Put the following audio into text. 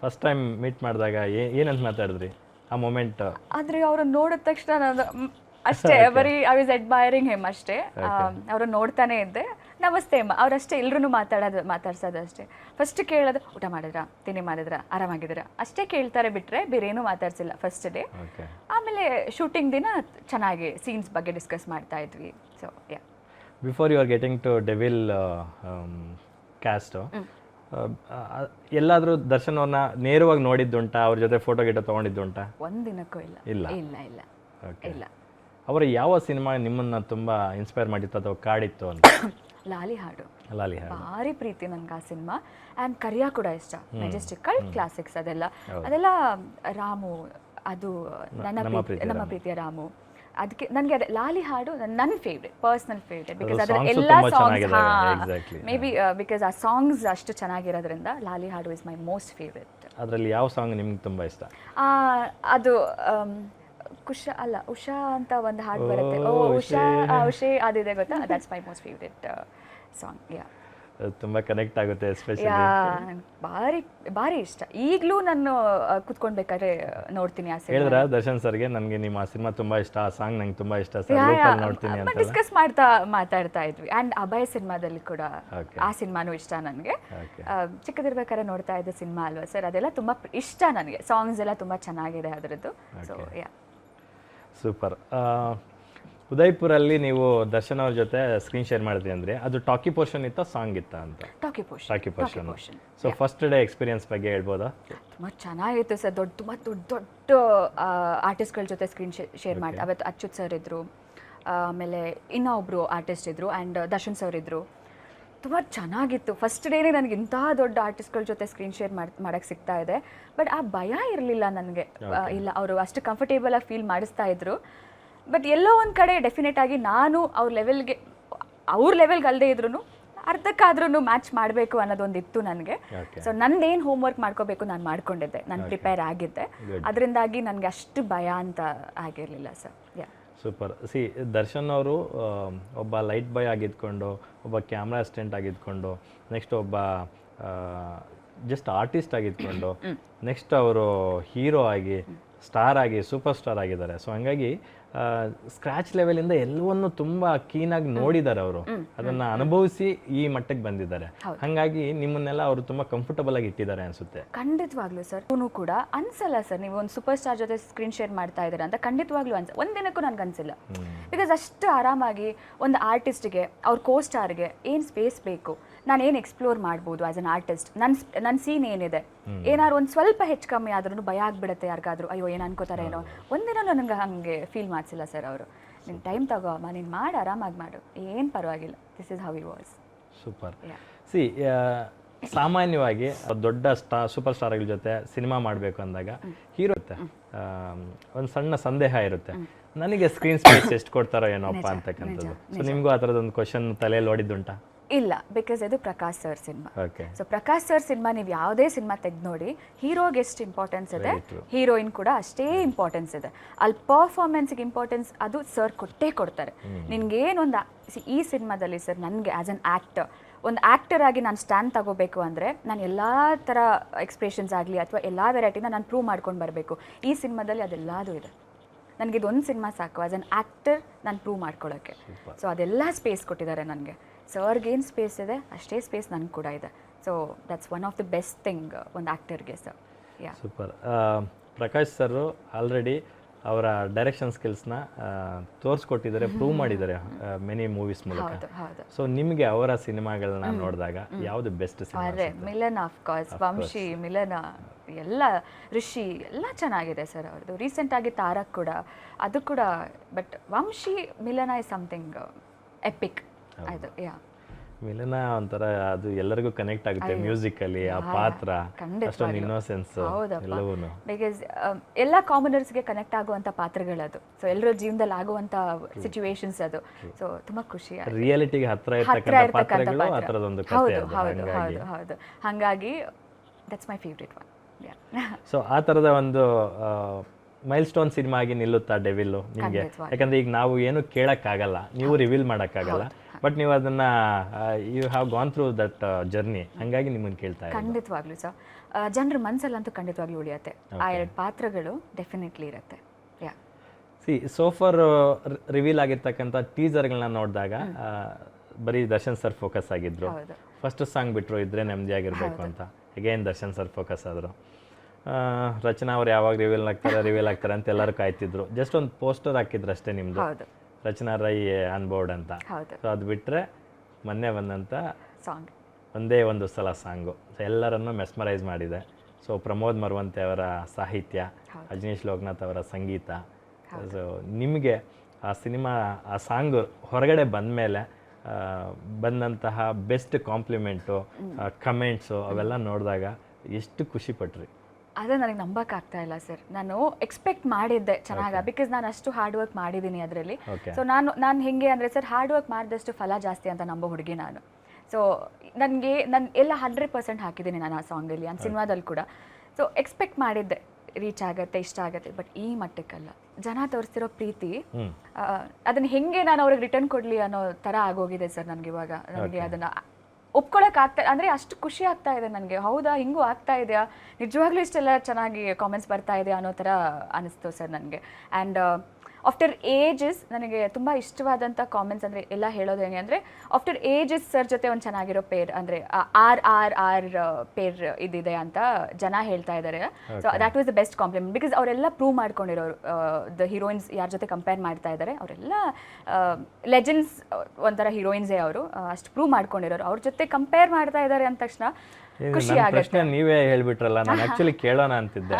First time meet ಮಾಡಿದಾಗ ಏನಂತ ಮಾತಾಡಿದ್ರಿ ಆ ಮೊಮೆಂಟ್? ಆದರೆ ಅವ್ರನ್ನ ನೋಡಿದ ತಕ್ಷಣ ನಾನು ಅಷ್ಟೇ ಬರೀ ಐ ವಾಸ್ ಅಡ್ಮೈರಿಂಗ್ ಹಿಮ್ ಅಷ್ಟೇ. ಅವ್ರನ್ನ ನೋಡ್ತಾನೆ ಇದ್ದೆ. ನಮಸ್ತೆ ಅಮ್ಮ ಅವರಷ್ಟೇ, ಎಲ್ಲರೂ ಮಾತಾಡ್ಸೋದು ಅಷ್ಟೇ. ಫಸ್ಟ್ ಕೇಳೋದು ಊಟ ಮಾಡಿದ್ರಾ, ತಿಂಡಿ ಮಾಡಿದ್ರಾ, ಆರಾಮಾಗಿದ್ದೀರಾ ಅಷ್ಟೇ ಕೇಳ್ತಾರೆ, ಬಿಟ್ಟರೆ ಬೇರೆ ಏನೂ ಮಾತಾಡ್ಸಿಲ್ಲ ಫಸ್ಟ್ ಡೇ. ಆಮೇಲೆ ಶೂಟಿಂಗ್ ದಿನ ಚೆನ್ನಾಗಿ ಸೀನ್ಸ್ ಬಗ್ಗೆ ಡಿಸ್ಕಸ್ ಮಾಡ್ತಾ ಇದ್ವಿ. So yeah, before you are getting to devil cast, ಎಲ್ಲಾದರೂ ದರ್ಶನ್ ಅವ್ರನ್ನ ನೇರವಾಗಿ ನೋಡಿದ್ದುಂಟಾ? ಅವ್ರ ಜೊತೆ ಫೋಟೋ ಗಿಟೋ ತೊಗೊಂಡಿದ್ದುಂಟಾ? ಒಂದಿನಕ್ಕೂ ಇಲ್ಲ. ಇಲ್ಲ ಇಲ್ಲ ಇಲ್ಲ ಇಲ್ಲ. ಅವರ ಯಾವ ಸಿನಿಮಾ ನಿಮ್ಮನ್ನ ತುಂಬ ಇನ್ಸ್ಪೈರ್ ಮಾಡಿತ್ತು ಅಥವಾ ಕಾಡಿತ್ತು ಅಂತ? ಲಾಲಿ ಹಾಡು. ಲಾಲಿ ಹಾಡು ಭಾರಿ ಪ್ರೀತಿ ನನಗೆ ಆ ಸಿನಿಮಾ. ಆ್ಯಂಡ್ ಕರಿಯಾ ಕೂಡ ಇಷ್ಟ. ಮೆಜೆಸ್ಟಿಕ್ ಕಲ್ಟ್ ಕ್ಲಾಸಿಕ್ಸ್ ಅದೆಲ್ಲ ರಾಮು, ಅದು ನಮ್ಮ ಪ್ರೀತಿಯ ರಾಮು. ಅದಕ್ಕೆ ನನಗೆ ಅದೇ ಲಾಲಿ ಹಾಡು ನನ್ನ ಫೇವ್ರೆಟ್, ಪರ್ಸ್ನಲ್ ಫೇವ್ರೆಟ್. ಬಿಕಾಸ್ ಅದರ ಎಲ್ಲ ಸಾಂಗ್ಸ್ ಮೇ ಬಿ ಬಿಕಾಸ್ ಆ ಸಾಂಗ್ಸ್ ಅಷ್ಟು ಚೆನ್ನಾಗಿರೋದ್ರಿಂದ ಲಾಲಿ ಹಾಡು ಇಸ್ ಮೈ ಮೋಸ್ಟ್ ಫೇವ್ರೆಟ್. ಅದರಲ್ಲಿ ಯಾವ ಸಾಂಗ್ ನಿಮ್ಗೆ ತುಂಬ ಇಷ್ಟ? ಅದು ಉಷಾ ಅಂತ ಒಂದು ಹಾಡು ಬರುತ್ತೆ. ಉಷೆ ಅದಿದೆ ಗೊತ್ತಾ, that's my most favourite song. Yeah, ತುಂಬ ಕನೆಕ್ಟ್ ಆಗುತ್ತೆ ಎಸ್ಪೆಷಲಿ. ಭಾರಿ ಭಾರಿ ಇಷ್ಟ. ಈಗಲೂ ನಾನು ಕುತ್ಕೊಳ್ಬೇಕಾದ್ರೆ ನೋಡ್ತೀನಿ ಆ ಸಿನಿಮಾ. ಹೇಳಿದ್ರ ದರ್ಶನ್ ಸರ್ಗೆ ನನಗೆ ನಿಮ್ಮ ಸಿನಿಮಾ ತುಂಬ ಇಷ್ಟ, ಆ ಸಾಂಗ್ ನಂಗೆ ತುಂಬ ಇಷ್ಟ ಸರ್, ನೋಡ್ತೀನಿ ಅಂತ ಡಿಸ್ಕಸ್ ಮಾತಾಡ್ತಾ ಇದ್ವಿ. ಆ್ಯಂಡ್ ಅಭಯ್ ಸಿನಿಮಾದಲ್ಲಿ ಕೂಡ ಆ ಸಿನಿಮಾನು ಇಷ್ಟ ನನಗೆ. ಚಿಕ್ಕದಿರ್ಬೇಕಾದ್ರೆ ನೋಡ್ತಾ ಇದ್ದ ಸಿನಿಮಾ ಅಲ್ವಾ ಸರ್, ಅದೆಲ್ಲ ತುಂಬ ಇಷ್ಟ ನನಗೆ. ಸಾಂಗ್ಸ್ ಎಲ್ಲ ತುಂಬ ಚೆನ್ನಾಗಿದೆ ಅದರದ್ದು. So yeah, super. ಉದಯ್ಪುರಲ್ಲಿ ನೀವು ದರ್ಶನ್ ಅವ್ರ ಜೊತೆ ಸ್ಕ್ರೀನ್ ಶೇರ್ ಮಾಡಿದ್ರಿ ಅಂದರೆ ಅದು ಟಾಕಿ ಪೋರ್ಷನ್ ಇತ್ತಾ ಸಾಂಗ್ ಇತ್ತಾ ಅಂತ? ಟಾಕಿ portion. So first day experience ಬಗ್ಗೆ ಹೇಳ್ಬೋದಾ? ತುಂಬ ಚೆನ್ನಾಗಿತ್ತು ಸರ್. ದೊಡ್ಡ ಆರ್ಟಿಸ್ಟ್ಗಳ ಜೊತೆ ಸ್ಕ್ರೀನ್ ಶೇರ್ ಮಾಡಿ. ಅವತ್ತು ಅಚ್ಯುತ್ ಸರ್ ಇದ್ದರು, ಆಮೇಲೆ ಇನ್ನೂ ಒಬ್ಬರು ಆರ್ಟಿಸ್ಟ್ ಇದ್ದರು, ಆ್ಯಂಡ್ ದರ್ಶನ್ ಸರ್ ಇದ್ದರು. ತುಂಬ ಚೆನ್ನಾಗಿತ್ತು. ಫಸ್ಟ್ ಡೇನೇ ನನಗೆ ಇಂಥ ದೊಡ್ಡ ಆರ್ಟಿಸ್ಟ್ಗಳ ಜೊತೆ ಸ್ಕ್ರೀನ್ ಶೇರ್ ಮಾಡೋಕ್ಕೆ ಸಿಗ್ತಾ ಇದೆ. ಬಟ್ ಆ ಭಯ ಇರಲಿಲ್ಲ ನನಗೆ. ಇಲ್ಲ, ಅವರು ಅಷ್ಟು ಕಂಫರ್ಟೇಬಲಾಗಿ ಫೀಲ್ ಮಾಡಿಸ್ತಾ ಇದ್ರು. ಬಟ್ ಎಲ್ಲೋ ಒಂದು ಕಡೆ ಡೆಫಿನೆಟ್ ಆಗಿ ನಾನು ಅವ್ರ ಲೆವೆಲ್ಗೆ ಅಲ್ಲದೆ ಇದ್ರೂ ಅರ್ಧಕ್ಕಾದ್ರೂ ಮ್ಯಾಚ್ ಮಾಡಬೇಕು ಅನ್ನೋದೊಂದು ಇತ್ತು ನನಗೆ. ಸೊ ನಂದೇನು ಹೋಮ್ವರ್ಕ್ ಮಾಡ್ಕೋಬೇಕು ನಾನು ಮಾಡ್ಕೊಂಡಿದ್ದೆ, ನಾನು ಪ್ರಿಪೇರ್ ಆಗಿದ್ದೆ. ಅದರಿಂದಾಗಿ ನನಗೆ ಅಷ್ಟು ಭಯ ಅಂತ ಆಗಿರಲಿಲ್ಲ ಸರ್. ಯಾ, ಸೂಪರ್. ದರ್ಶನ್ ಅವರು ಒಬ್ಬ ಲೈಟ್ ಬಾಯ್ ಆಗಿದ್ಕೊಂಡು, ಒಬ್ಬ ಕ್ಯಾಮ್ರಾ ಅಸಿಸ್ಟೆಂಟ್ ಆಗಿದ್ಕೊಂಡು, ನೆಕ್ಸ್ಟ್ ಒಬ್ಬ ಜಸ್ಟ್ ಆರ್ಟಿಸ್ಟ್ ಆಗಿದ್ಕೊಂಡು, ನೆಕ್ಸ್ಟ್ ಅವರು ಹೀರೋ ಆಗಿ, ಸ್ಟಾರ್ ಆಗಿ, ಸೂಪರ್ ಸ್ಟಾರ್ ಆಗಿದ್ದಾರೆ. ಸೊ ಹಂಗಾಗಿ ಸ್ಕ್ರಾಚ್ ಲೆವೆಲಿಂದ ಎಲ್ಲವನ್ನೂ ತುಂಬ ಕ್ಲೀನಾಗಿ ನೋಡಿದ್ದಾರೆ ಅವರು, ಅದನ್ನು ಅನುಭವಿಸಿ ಈ ಮಟ್ಟಕ್ಕೆ ಬಂದಿದ್ದಾರೆ. ಹಾಗಾಗಿ ನಿಮ್ಮನ್ನೆಲ್ಲ ಅವರು ತುಂಬ ಕಂಫರ್ಟಬಲ್ ಆಗಿ ಇಟ್ಟಿದ್ದಾರೆ ಅನಿಸುತ್ತೆ. ಖಂಡಿತವಾಗ್ಲೂ ಸರ್. ಕೂಡ ಅನ್ಸಲ್ಲ ಸರ್, ನೀವು ಒಂದು ಸೂಪರ್ ಸ್ಟಾರ್ ಜೊತೆ ಸ್ಕ್ರೀನ್ ಶೇರ್ ಮಾಡ್ತಾ ಇದ್ದಾರೆ ಅಂತ ಖಂಡಿತವಾಗ್ಲೂ ಒಂದಿನಕ್ಕೂ ನನಗೆ ಅನ್ಸಿಲ್ಲ. ಬಿಕಾಸ್ ಅಷ್ಟು ಆರಾಮಾಗಿ ಒಂದು ಆರ್ಟಿಸ್ಟ್ಗೆ, ಅವ್ರ ಕೋ ಸ್ಟಾರ್ಗೆ ಏನು ಸ್ಪೇಸ್ ಬೇಕು, ನಾನು ಏನು ಎಕ್ಸ್ಪ್ಲೋರ್ ಮಾಡ್ಬೋದು ಆ್ಯಸ್ ಅನ್ ಆರ್ಟಿಸ್ಟ್. ನನ್ನ ಸೀನ್ ಏನಿದೆ, ಏನಾದ್ರು ಒಂದು ಸ್ವಲ್ಪ ಹೆಚ್ಚು ಕಮ್ಮಿ ಆದ್ರೂ ಭಯ ಆಗಿಬಿಡುತ್ತೆ ಯಾರಿಗಾದ್ರೂ, ಅಯ್ಯೋ ಏನು ಅನ್ಕೋತಾರೆ ಏನೋ. ಒಂದಿನ ನನಗೆ ಹಾಗೆ ಫೀಲ್ ಮಾಡಿಸಿಲ್ಲ ಸರ್ ಅವರು. ನೀನು ಟೈಮ್ ತಗೋ ಅಮ್ಮ, ನೀನು ಮಾಡು, ಆರಾಮಾಗಿ ಮಾಡು, ಏನು ಪರವಾಗಿಲ್ಲ. This is how it was. Super. ಸಾಮಾನ್ಯವಾಗಿ ದೊಡ್ಡ ಸೂಪರ್ ಸ್ಟಾರ್ಗಳ ಜೊತೆ ಸಿನಿಮಾ ಮಾಡಬೇಕು ಅಂದಾಗ ಹೀರೋ ಇರುತ್ತೆ, ಒಂದು ಸಣ್ಣ ಸಂದೇಹ ಇರುತ್ತೆ, ನನಗೆ ಸ್ಕ್ರೀನ್ ಸ್ಪೇಸ್ ಎಷ್ಟು ಕೊಡ್ತಾರೋ ಏನೋಪ್ಪ ಅಂತಕ್ಕಂಥದ್ದು. ಸೊ ನಿಮಗೂ ಆ ಥರದೊಂದು ಕ್ವಶನ್ ತಲೆಯಲ್ಲಿ ಓಡಿದ್ದುಂಟಾ? ಇಲ್ಲ, ಬಿಕಾಸ್ ಇದು Prakash sir cinema. So Prakash sir cinema ನೀವು ಯಾವುದೇ ಸಿನಿಮಾ ತೆಗೆದು ನೋಡಿ, ಹೀರೋಗೆ ಎಷ್ಟು ಇಂಪಾರ್ಟೆನ್ಸ್ ಇದೆ, ಹೀರೋಯಿನ್ ಕೂಡ ಅಷ್ಟೇ ಇಂಪಾರ್ಟೆನ್ಸ್ ಇದೆ. ಅಲ್ಲಿ ಪರ್ಫಾರ್ಮೆನ್ಸ್ಗೆ ಇಂಪಾರ್ಟೆನ್ಸ್ ಅದು ಸರ್ ಕೊಡ್ತಾರೆ. ನಿನ್ಗೇನೊಂದು ಈ ಸಿನಿಮಾದಲ್ಲಿ ಸರ್ ನನಗೆ ಆ್ಯಸ್ ಅನ್ ಒಂದು ಆ್ಯಕ್ಟರ್ ಆಗಿ ನಾನು ಸ್ಟ್ಯಾಂಡ್ ತಗೋಬೇಕು ಅಂದರೆ ನಾನು ಎಲ್ಲ ಥರ ಎಕ್ಸ್ಪ್ರೆಷನ್ಸ್ ಆಗಲಿ ಅಥವಾ ಎಲ್ಲ ವೆರೈಟಿನ ನಾನು ಪ್ರೂವ್ ಮಾಡ್ಕೊಂಡು ಬರಬೇಕು. ಈ ಸಿನಿಮಾದಲ್ಲಿ ಅದೆಲ್ಲದೂ ಇದೆ. ನನಗಿದೊಂದು ಸಿನಿಮಾ ಸಾಕು ಆ್ಯಸ್ ಅನ್ ಆ್ಯಕ್ಟರ್ ನಾನು ಪ್ರೂವ್ ಮಾಡ್ಕೊಳ್ಳೋಕ್ಕೆ. ಸೊ ಅದೆಲ್ಲ ಸ್ಪೇಸ್ ಕೊಟ್ಟಿದ್ದಾರೆ ನನಗೆ. ಸರ್ಗೇನು ಸ್ಪೇಸ್ ಇದೆ ಅಷ್ಟೇ ಸ್ಪೇಸ್ ನನಗೆ ಕೂಡ ಇದೆ. So that's one of the best thing ಒಂದು ಆ್ಯಕ್ಟರ್ಗೆ ಸರ್. ಯಾ, ಸೂಪರ್. ಪ್ರಕಾಶ್ ಸರ್ ಆಲ್ರೆಡಿ ಅವರ ಡೈರೆಕ್ಷನ್ ಸ್ಕಿಲ್ಸ್ನ ತೋರಿಸ್ಕೊಟ್ಟಿದ್ದಾರೆ, ಪ್ರೂವ್ ಮಾಡಿದ್ದಾರೆ ಮೆನಿ ಮೂವೀಸ್ ಮೂಲಕ. ಸೊ ನಿಮಗೆ ಅವರ ಸಿನಿಮಾಗಳನ್ನ ನೋಡಿದಾಗ ಯಾವುದು ಬೆಸ್ಟ್ ಸಿನಿಮಾ? ಮಿಲನ, ಆಫ್ ಕೋರ್ಸ್. ವಂಶಿ, ಮಿಲನ, ಎಲ್ಲ ಋಷಿ ಎಲ್ಲ ಚೆನ್ನಾಗಿದೆ ಸರ್ ಅವ್ರದ್ದು. ರೀಸೆಂಟಾಗಿ ತಾರಕ್ ಕೂಡ, ಅದು ಕೂಡ. ಬಟ್ ವಂಶಿ, ಮಿಲನ ಇಸ್ ಸಮಥಿಂಗ್ ಎಪಿಕ್. ಅದು ಯಾ, ಮಿಲನ ಒಂಥರ ಅದು ಎಲ್ಲರಿಗೂ ಕನೆಕ್ಟ್ ಆಗುತ್ತೆ ಮ್ಯೂಸಿಕಲ್ಲಿ, ಆ ಪಾತ್ರ ಅಷ್ಟೊಂದು ಇನ್ನೋಸೆನ್ಸ್ ಎಲ್ಲವೂ. ಬಿಕಾಸ್ ಎಲ್ಲ ಕಾಮನರ್ಸ್ಗೆ ಕನೆಕ್ಟ್ ಆಗುವಂಥ ಪಾತ್ರಗಳದು. ಸೊ ಎಲ್ಲರ ಜೀವನದಲ್ಲಿ ಆಗುವಂಥ ಸಿಚುವೇಶನ್ಸ್ ಅದು. ಸೊ ತುಂಬ ಖುಷಿ, ರಿಯಾಲಿಟಿಗೆ ಹತ್ರ ಇರ್ತಕ್ಕಂಥ ಪಾತ್ರಗಳು ಆ ಥರದೊಂದು ಕಥೆ. ಹೌದು. ಹಾಗಾಗಿ that's my favourite one. So ಆ ಥರದ ಒಂದು ಮೈಲ್ ಸ್ಟೋನ್ ಸಿನಿಮಾ ಆಗಿ ನಿಲ್ಲುತ್ತಾ ಡೆವಿಲ್ಲು ನಿಮಗೆ? ಯಾಕಂದ್ರೆ ಈಗ ನಾವು ಏನು ಕೇಳಕ್ಕಾಗಲ್ಲ, ನೀವು ರಿವೀಲ್ ಮಾಡೋಕ್ಕಾಗಲ್ಲ. ಬಟ್ ನೀವು ಅದನ್ನ you have gone through that journey, ಹಾಗಾಗಿ ನಿಮ್ಮನ್ನು ಕೇಳ್ತಾ ಇದ್ದೀನಿ. ಖಂಡಿತವಾಗ್ಲೂ ಸರ್, ಜನರ ಮನಸ್ಸಲ್ಲಂತೂ ಖಂಡಿತವಾಗ್ಲೂ ಉಳಿಯುತ್ತೆ. ಆ 2 ಪಾತ್ರಗಳು ಡೆಫಿನೆಟ್ಲಿ ಇರುತ್ತೆ. ಯಾ ಸೋಫರ್ ರಿವೀಲ್ ಆಗಿರ್ತಕ್ಕಂಥ ಟೀಸರ್ಗಳನ್ನ ನೋಡಿದಾಗ ಬರೀ ದರ್ಶನ್ ಸರ್ ಫೋಕಸ್ ಆಗಿದ್ರು. ಹೌದು. ಫಸ್ಟ್ ಸಾಂಗ್ ಬಿಟ್ಟರು ಇದ್ರೆ ನೆಮ್ಮದಿಯಾಗಿರ್ಬೇಕು ಅಂತ, ಅಗೇನ್ ದರ್ಶನ್ ಸರ್ ಫೋಕಸ್ ಆದರು. ರಚನಾ ಅವ್ರು ಯಾವಾಗ ರಿವೀಲ್ ಆಗ್ತಾರೆ ಅಂತ ಎಲ್ಲರೂ ಕಾಯ್ತಿದ್ರು. ಜಸ್ಟ್ ಒಂದು ಪೋಸ್ಟರ್ ಹಾಕಿದ್ರು ಅಷ್ಟೇ ನಿಮ್ಮದು, ಹೌದು ರಚನಾ ರೈ ಆನ್ ಬೋರ್ಡ್ ಅಂತ. ಹೌದು. ಸೊ ಅದು ಬಿಟ್ಟರೆ ಮೊನ್ನೆ ಬಂದಂಥ ಸಾಂಗ್ ಒಂದೇ ಒಂದು ಸಲ ಸಾಂಗು ಎಲ್ಲರನ್ನೂ ಮೆಸ್ಮರೈಸ್ ಮಾಡಿದೆ. ಸೊ ಪ್ರಮೋದ್ ಮರವಂತೆ ಅವರ ಸಾಹಿತ್ಯ, ಅಜನೀಶ್ ಲೋಕನಾಥ್ ಅವರ ಸಂಗೀತ. ಸೊ ನಿಮಗೆ ಆ ಸಿನಿಮಾ ಆ ಸಾಂಗು ಹೊರಗಡೆ ಬಂದ ಮೇಲೆ ಬಂದಂತಹ ಬೆಸ್ಟ್ ಕಾಂಪ್ಲಿಮೆಂಟು, ಕಮೆಂಟ್ಸು ಅವೆಲ್ಲ ನೋಡಿದಾಗ ಎಷ್ಟು ಖುಷಿ ಪಟ್ರಿ? ಅದೇ ನನಗೆ ನಂಬಕ್ಕಾಗ್ತಾ ಇಲ್ಲ ಸರ್. ನಾನು ಎಕ್ಸ್ಪೆಕ್ಟ್ ಮಾಡಿದ್ದೆ ಚೆನ್ನಾಗಿ, ಬಿಕಾಸ್ ನಾನು ಅಷ್ಟು ಹಾರ್ಡ್ ವರ್ಕ್ ಮಾಡಿದ್ದೀನಿ ಅದರಲ್ಲಿ. ಸೊ ನಾನು ಹೆಂಗೆ ಅಂದರೆ ಸರ್, ಹಾರ್ಡ್ ವರ್ಕ್ ಮಾಡಿದಷ್ಟು ಫಲ ಜಾಸ್ತಿ ಅಂತ ನಂಬೋ ಹುಡುಗಿ ನಾನು. ಸೊ ನನಗೆ ಎಲ್ಲ 100% ಹಾಕಿದ್ದೀನಿ ನಾನು ಆ ಸಾಂಗಲ್ಲಿ, ಆ ಸಿನಿಮಾದಲ್ಲಿ ಕೂಡ. ಸೊ ಎಕ್ಸ್ಪೆಕ್ಟ್ ಮಾಡಿದ್ದೆ ರೀಚ್ ಆಗುತ್ತೆ, ಇಷ್ಟ ಆಗುತ್ತೆ, ಬಟ್ ಈ ಮಟ್ಟಕ್ಕಲ್ಲ. ಜನ ತೋರಿಸ್ತಿರೋ ಪ್ರೀತಿ, ಅದನ್ನು ಹೆಂಗೆ ನಾನು ಅವ್ರಿಗೆ ರಿಟರ್ನ್ ಕೊಡಲಿ ಅನ್ನೋ ಥರ ಆಗೋಗಿದೆ ಸರ್ ನನಗೆ ಇವಾಗ. ನನಗೆ ಅದನ್ನು ಒಪ್ಕೊಳಕ್ಕೆ ಆಗ್ತಾ, ಅಂದರೆ ಅಷ್ಟು ಖುಷಿ ಆಗ್ತಾ ಇದೆ ನನಗೆ. ಹೌದಾ, ಹಿಂಗೂ ಆಗ್ತಾ ಇದೆಯಾ, ನಿಜವಾಗ್ಲೂ ಇಷ್ಟೆಲ್ಲ ಚೆನ್ನಾಗಿ ಕಾಮೆಂಟ್ಸ್ ಬರ್ತಾ ಇದೆ ಅನ್ನೋ ಥರ ಅನಿಸ್ತು ಸರ್ ನನಗೆ. ಆ್ಯಂಡ್ ಆಫ್ಟರ್ ಏಜಸ್ ನನಗೆ ತುಂಬ ಇಷ್ಟವಾದಂಥ ಕಾಮೆಂಟ್ಸ್ ಅಂದರೆ ಎಲ್ಲ ಹೇಳೋದು ಹೆಂಗೆ ಅಂದರೆ, ಆಫ್ಟರ್ ಏಜಸ್ ಸರ್ ಜೊತೆ ಒಂದು ಚೆನ್ನಾಗಿರೋ ಪೇರ್ ಅಂದರೆ ಆರ್ ಪೇರ್ ಇದಿದೆ ಅಂತ ಜನ ಹೇಳ್ತಾ ಇದ್ದಾರೆ. So that was the best compliment, because ಅವರೆಲ್ಲ ಪ್ರೂವ್ ಮಾಡ್ಕೊಂಡಿರೋರು. ದ ಹೀರೋಯಿನ್ಸ್ ಯಾರ ಜೊತೆ ಕಂಪೇರ್ ಮಾಡ್ತಾ ಇದ್ದಾರೆ ಅವರೆಲ್ಲ ಲೆಜೆಂಡ್ಸ್, ಒಂಥರ ಹೀರೋಯಿನ್ಸೇ ಅವರು, ಅಷ್ಟು ಪ್ರೂವ್ ಮಾಡ್ಕೊಂಡಿರೋರು. ಅವ್ರ ಜೊತೆ ಕಂಪೇರ್ ಮಾಡ್ತಾ ಇದ್ದಾರೆ ಅಂದ ತಕ್ಷಣ ಖುಷಿ ಆಗುತ್ತೆ. ನೀವೇ ಹೇಳ್ಬಿಟ್ರಲ್ಲ, ನಾನು ಆ್ಯಕ್ಚುಲಿ ಕೇಳೋಣ ಅಂತಿದ್ದೆ.